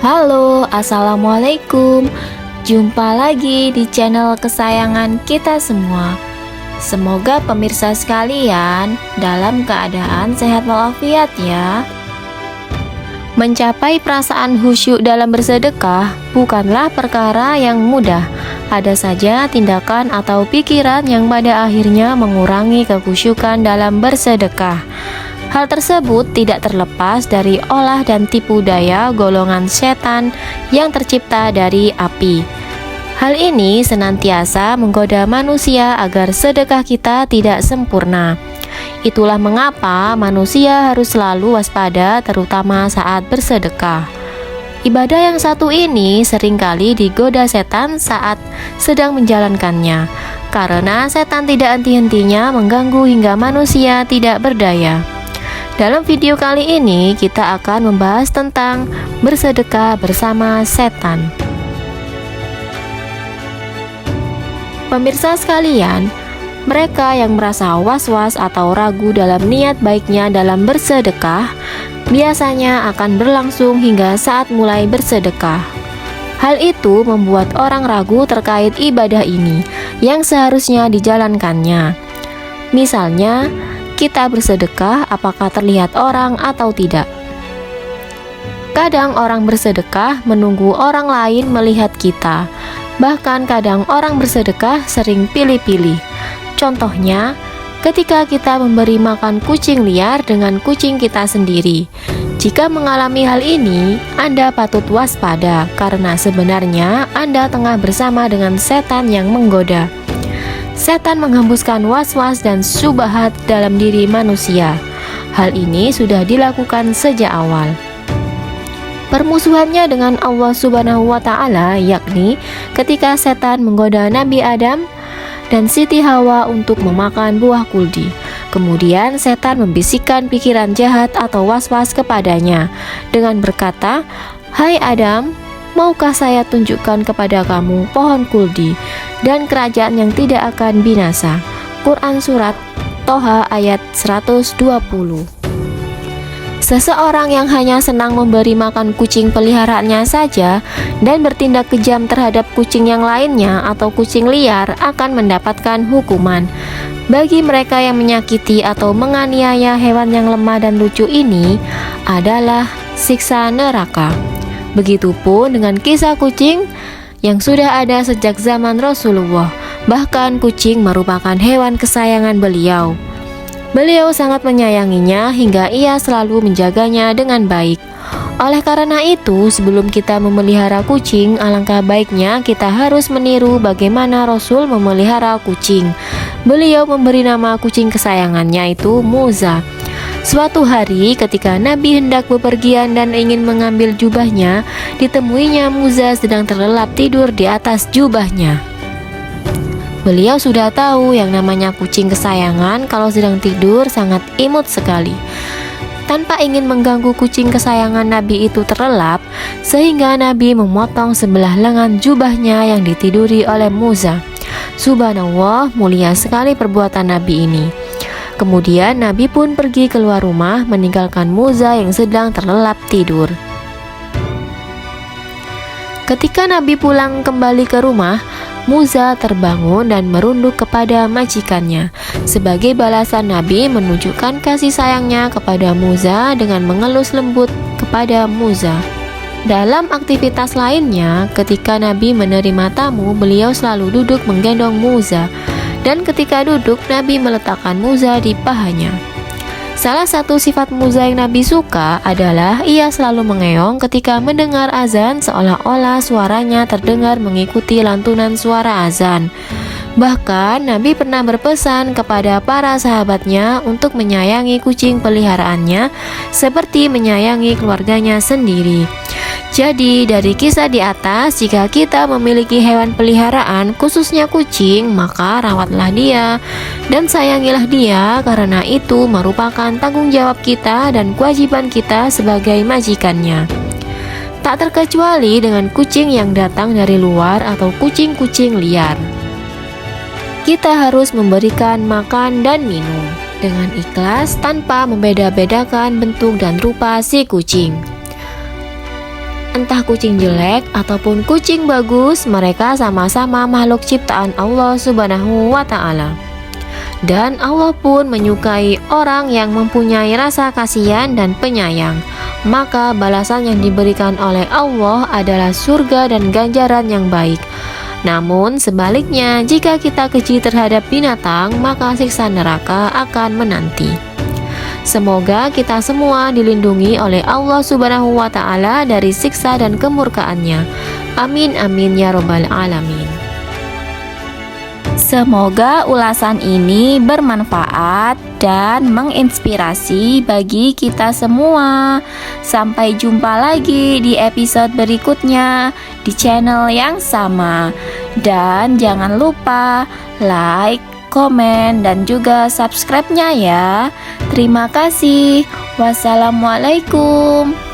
Halo, assalamualaikum. Jumpa lagi di channel kesayangan kita semua. Semoga pemirsa sekalian dalam keadaan sehat walafiat ya. Mencapai perasaan khusyuk dalam bersedekah bukanlah perkara yang mudah. Ada saja tindakan atau pikiran yang pada akhirnya mengurangi kekhusyukan dalam bersedekah. Hal tersebut tidak terlepas dari olah dan tipu daya golongan setan yang tercipta dari api. Hal ini senantiasa menggoda manusia agar sedekah kita tidak sempurna. Itulah mengapa manusia harus selalu waspada terutama saat bersedekah. Ibadah yang satu ini seringkali digoda setan saat sedang menjalankannya, karena setan tidak henti-hentinya mengganggu hingga manusia tidak berdaya. Dalam video kali ini kita akan membahas tentang bersedekah bersama setan. Pemirsa sekalian, mereka yang merasa was-was atau ragu dalam niat baiknya dalam bersedekah biasanya akan berlangsung hingga saat mulai bersedekah. Hal itu membuat orang ragu terkait ibadah ini yang seharusnya dijalankannya. Misalnya, kita bersedekah apakah terlihat orang atau tidak. Kadang orang bersedekah menunggu orang lain melihat kita. Bahkan kadang orang bersedekah sering pilih-pilih. Contohnya, ketika kita memberi makan kucing liar dengan kucing kita sendiri. Jika mengalami hal ini, Anda patut waspada karena sebenarnya Anda tengah bersama dengan setan yang menggoda. Setan menghembuskan was-was dan syubhat dalam diri manusia. Hal ini sudah dilakukan sejak awal. Permusuhannya dengan Allah Subhanahu wa Ta'ala, yakni ketika setan menggoda Nabi Adam dan Siti Hawa untuk memakan buah kuldi. Kemudian setan membisikkan pikiran jahat atau was-was kepadanya dengan berkata, "Hai Adam, maukah saya tunjukkan kepada kamu pohon kuldi dan kerajaan yang tidak akan binasa?" Quran Surat Toha ayat 120. Seseorang yang hanya senang memberi makan kucing peliharaannya saja dan bertindak kejam terhadap kucing yang lainnya atau kucing liar akan mendapatkan hukuman. Bagi mereka yang menyakiti atau menganiaya hewan yang lemah dan lucu ini adalah siksa neraka. Begitupun dengan kisah kucing yang sudah ada sejak zaman Rasulullah. Bahkan kucing merupakan hewan kesayangan beliau. Beliau sangat menyayanginya hingga ia selalu menjaganya dengan baik. Oleh karena itu, sebelum kita memelihara kucing, alangkah baiknya kita harus meniru bagaimana Rasul memelihara kucing. Beliau memberi nama kucing kesayangannya itu Muza. Suatu hari ketika Nabi hendak bepergian dan ingin mengambil jubahnya, ditemuinya Muza sedang terlelap tidur di atas jubahnya. Beliau sudah tahu yang namanya kucing kesayangan kalau sedang tidur sangat imut sekali. Tanpa ingin mengganggu kucing kesayangan Nabi itu terlelap, sehingga Nabi memotong sebelah lengan jubahnya yang ditiduri oleh Muza. Subhanallah, mulia sekali perbuatan Nabi ini. Kemudian Nabi pun pergi keluar rumah meninggalkan Muza yang sedang terlelap tidur. Ketika Nabi pulang kembali ke rumah, Muza terbangun dan merunduk kepada majikannya. Sebagai balasan, Nabi menunjukkan kasih sayangnya kepada Muza dengan mengelus lembut kepada Muza. Dalam aktivitas lainnya, ketika Nabi menerima tamu, beliau selalu duduk menggendong Muza. Dan ketika duduk, Nabi meletakkan Muza di pahanya. Salah satu sifat Muza yang Nabi suka adalah ia selalu mengeong ketika mendengar azan, seolah-olah suaranya terdengar mengikuti lantunan suara azan. Bahkan Nabi pernah berpesan kepada para sahabatnya untuk menyayangi kucing peliharaannya seperti menyayangi keluarganya sendiri. Jadi dari kisah di atas, jika kita memiliki hewan peliharaan khususnya kucing, maka rawatlah dia dan sayangilah dia, karena itu merupakan tanggung jawab kita dan kewajiban kita sebagai majikannya. Tak terkecuali dengan kucing yang datang dari luar atau kucing-kucing liar. Kita harus memberikan makan dan minum dengan ikhlas tanpa membeda-bedakan bentuk dan rupa si kucing. Entah kucing jelek ataupun kucing bagus, mereka sama-sama makhluk ciptaan Allah Subhanahu wa Ta'ala. Dan Allah pun menyukai orang yang mempunyai rasa kasihan dan penyayang. Maka balasan yang diberikan oleh Allah adalah surga dan ganjaran yang baik. Namun sebaliknya, jika kita keji terhadap binatang, maka siksa neraka akan menanti. Semoga kita semua dilindungi oleh Allah Subhanahu wa Ta'ala dari siksa dan kemurkaannya. Amin amin ya robbal alamin. Semoga ulasan ini bermanfaat dan menginspirasi bagi kita semua. Sampai jumpa lagi di episode berikutnya di channel yang sama. Dan jangan lupa like, komen, dan juga subscribe-nya ya. Terima kasih. Wassalamualaikum.